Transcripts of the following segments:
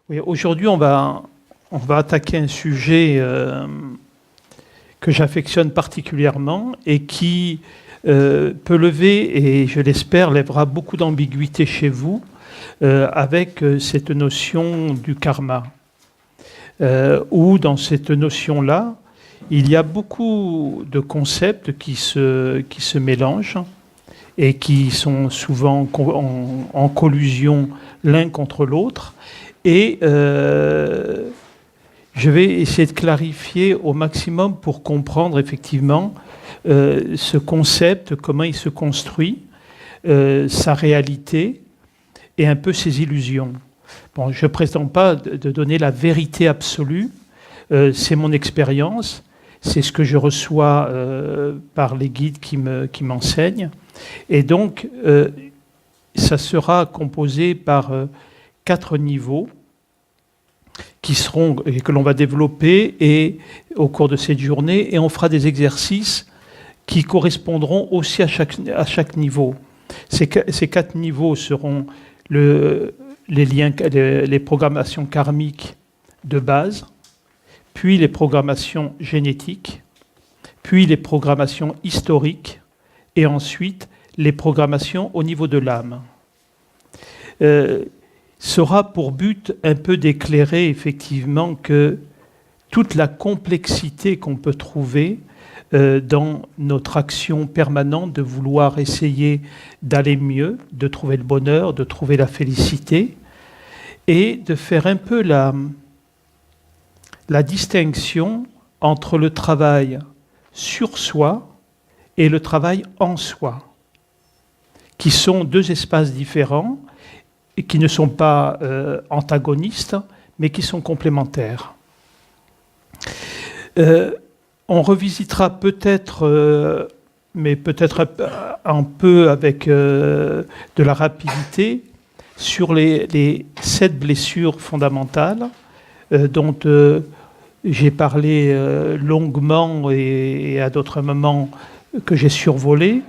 Oui, aujourd'hui, on va attaquer un sujet que j'affectionne particulièrement et qui peut lever, et je l'espère, lèvera beaucoup d'ambiguïté chez vous avec cette notion du karma. Où dans cette notion-là, il y a beaucoup de concepts qui se mélangent et qui sont souvent en collusion l'un contre l'autre. Et je vais essayer de clarifier au maximum pour comprendre effectivement ce concept, comment il se construit, sa réalité et un peu ses illusions. Bon, je ne prétends pas de donner la vérité absolue, c'est mon expérience, c'est ce que je reçois par les guides qui m'enseignent. Et donc, ça sera composé par 4 niveaux que l'on va développer et, au cours de cette journée, et on fera des exercices qui correspondront aussi à chaque niveau. Ces 4 niveaux seront les programmations karmiques de base, puis les programmations génétiques, puis les programmations historiques, et ensuite les programmations au niveau de l'âme. Sera pour but un peu d'éclairer effectivement que toute la complexité qu'on peut trouver dans notre action permanente de vouloir essayer d'aller mieux, de trouver le bonheur, de trouver la félicité, et de faire un peu la distinction entre le travail sur soi et le travail en soi, qui sont 2 espaces différents et qui ne sont pas antagonistes, mais qui sont complémentaires. On revisitera peut-être, mais peut-être un peu avec de la rapidité, sur les 7 blessures fondamentales dont j'ai parlé longuement et à d'autres moments que j'ai survolé.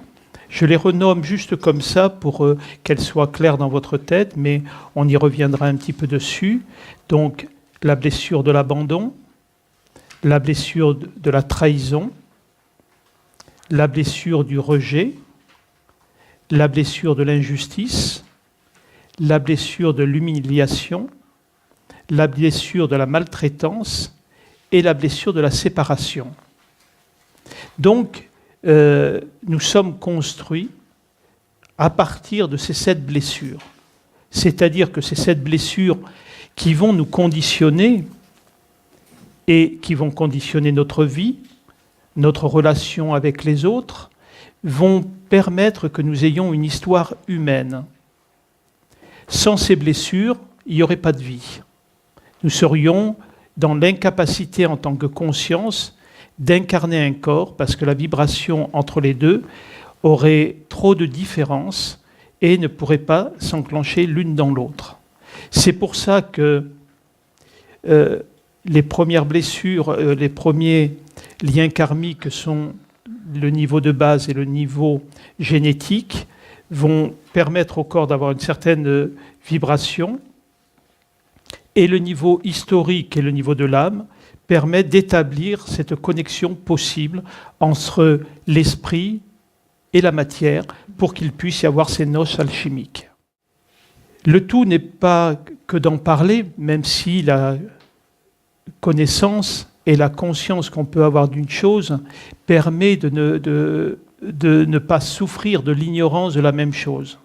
Je les renomme juste comme ça pour qu'elles soient claires dans votre tête, mais on y reviendra un petit peu dessus. Donc, la blessure de l'abandon, la blessure de la trahison, la blessure du rejet, la blessure de l'injustice, la blessure de l'humiliation, la blessure de la maltraitance et la blessure de la séparation. Donc, nous sommes construits à partir de ces 7 blessures. C'est-à-dire que ces 7 blessures qui vont nous conditionner et qui vont conditionner notre vie, notre relation avec les autres, vont permettre que nous ayons une histoire humaine. Sans ces blessures, il n'y aurait pas de vie. Nous serions dans l'incapacité en tant que conscience d'incarner un corps, parce que la vibration entre les deux aurait trop de différences et ne pourrait pas s'enclencher l'une dans l'autre. C'est pour ça que les premières blessures, les premiers liens karmiques sont le niveau de base et le niveau génétique, vont permettre au corps d'avoir une certaine vibration, et le niveau historique et le niveau de l'âme permet d'établir cette connexion possible entre l'esprit et la matière pour qu'il puisse y avoir ces noces alchimiques. Le tout n'est pas que d'en parler, même si la connaissance et la conscience qu'on peut avoir d'une chose permet de ne pas souffrir de l'ignorance de la même chose.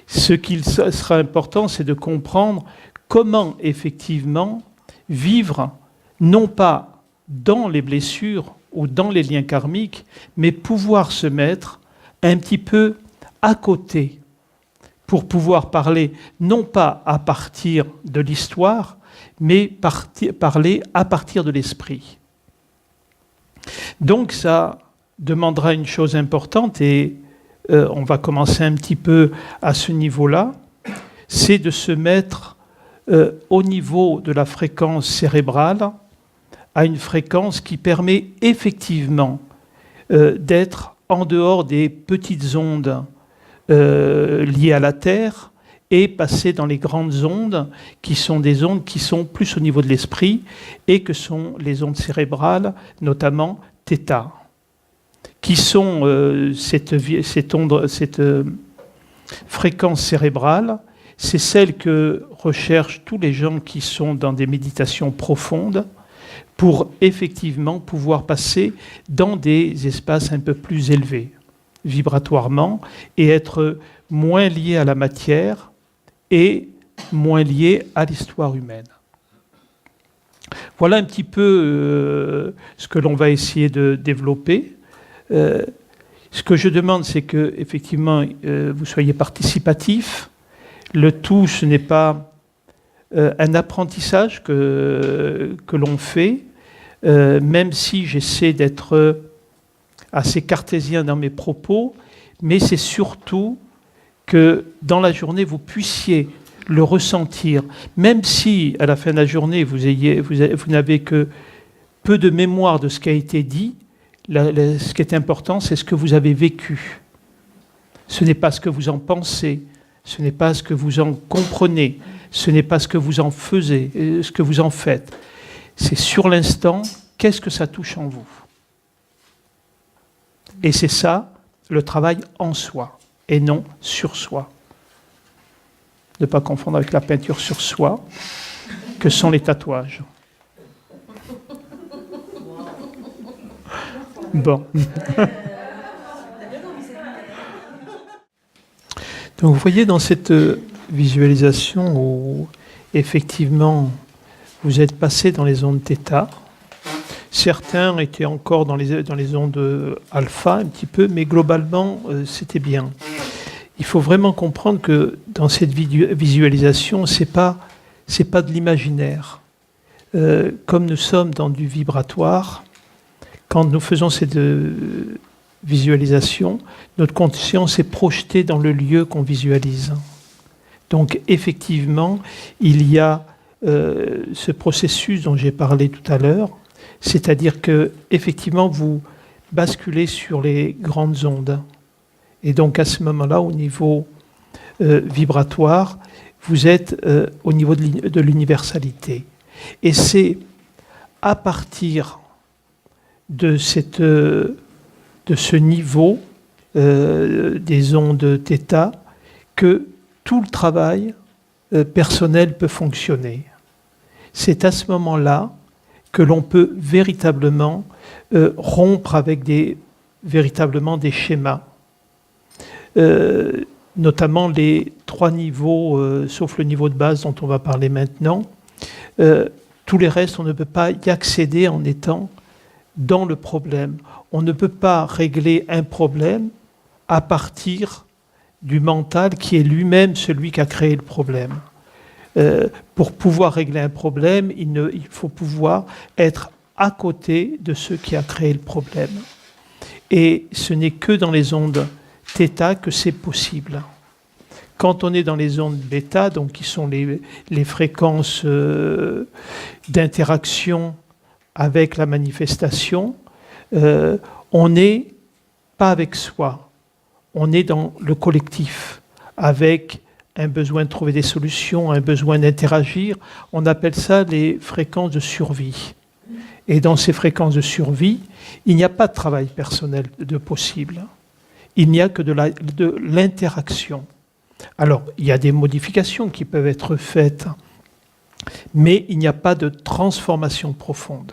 Ce qu'il sera important, c'est de comprendre comment effectivement vivre, non pas dans les blessures ou dans les liens karmiques, mais pouvoir se mettre un petit peu à côté pour pouvoir parler non pas à partir de l'histoire, mais parler à partir de l'esprit. Donc ça demandera une chose importante, et on va commencer un petit peu à ce niveau-là, c'est de se mettre au niveau de la fréquence cérébrale, à une fréquence qui permet effectivement d'être en dehors des petites ondes liées à la Terre et passer dans les grandes ondes, qui sont des ondes qui sont plus au niveau de l'esprit, et que sont les ondes cérébrales, notamment θ, qui sont cette fréquence cérébrale. C'est celle que recherchent tous les gens qui sont dans des méditations profondes pour effectivement pouvoir passer dans des espaces un peu plus élevés, vibratoirement, et être moins liés à la matière et moins liés à l'histoire humaine. Voilà un petit peu ce que l'on va essayer de développer. Ce que je demande, c'est que effectivement vous soyez participatifs. Le tout, ce n'est pas un apprentissage que l'on fait, même si j'essaie d'être assez cartésien dans mes propos, mais c'est surtout que dans la journée, vous puissiez le ressentir, même si à la fin de la journée, vous n'avez que peu de mémoire de ce qui a été dit. Ce qui est important, c'est ce que vous avez vécu. Ce n'est pas ce que vous en pensez, ce n'est pas ce que vous en comprenez, ce n'est pas ce que vous en faites, ce que vous en faites. C'est sur l'instant, qu'est-ce que ça touche en vous? Et c'est ça, le travail en soi, et non sur soi. Ne pas confondre avec la peinture sur soi, que sont les tatouages. Bon. Donc vous voyez dans cette visualisation où effectivement vous êtes passé dans les ondes θ, certains étaient encore dans les ondes alpha un petit peu, mais globalement c'était bien. Il faut vraiment comprendre que dans cette visualisation, c'est pas de l'imaginaire. Comme nous sommes dans du vibratoire, quand nous faisons cette visualisation, notre conscience est projetée dans le lieu qu'on visualise. Donc effectivement, il y a ce processus dont j'ai parlé tout à l'heure, c'est-à-dire que effectivement vous basculez sur les grandes ondes. Et donc à ce moment-là, au niveau vibratoire, vous êtes au niveau de l'universalité. Et c'est à partir de ce niveau des ondes θ que tout le travail personnel peut fonctionner. C'est à ce moment-là que l'on peut véritablement rompre avec véritablement des schémas, notamment les 3 niveaux, sauf le niveau de base dont on va parler maintenant. Tous les restes, on ne peut pas y accéder en étant dans le problème. On ne peut pas régler un problème à partir du mental qui est lui-même celui qui a créé le problème. Pour pouvoir régler un problème, il faut pouvoir être à côté de ce qui a créé le problème. Et ce n'est que dans les ondes θ que c'est possible. Quand on est dans les ondes β, donc qui sont les fréquences d'interaction avec la manifestation, on n'est pas avec soi, on est dans le collectif, avec un besoin de trouver des solutions, un besoin d'interagir. On appelle ça les fréquences de survie. Et dans ces fréquences de survie, il n'y a pas de travail personnel de possible. Il n'y a que de l'interaction. Alors, il y a des modifications qui peuvent être faites, mais il n'y a pas de transformation profonde.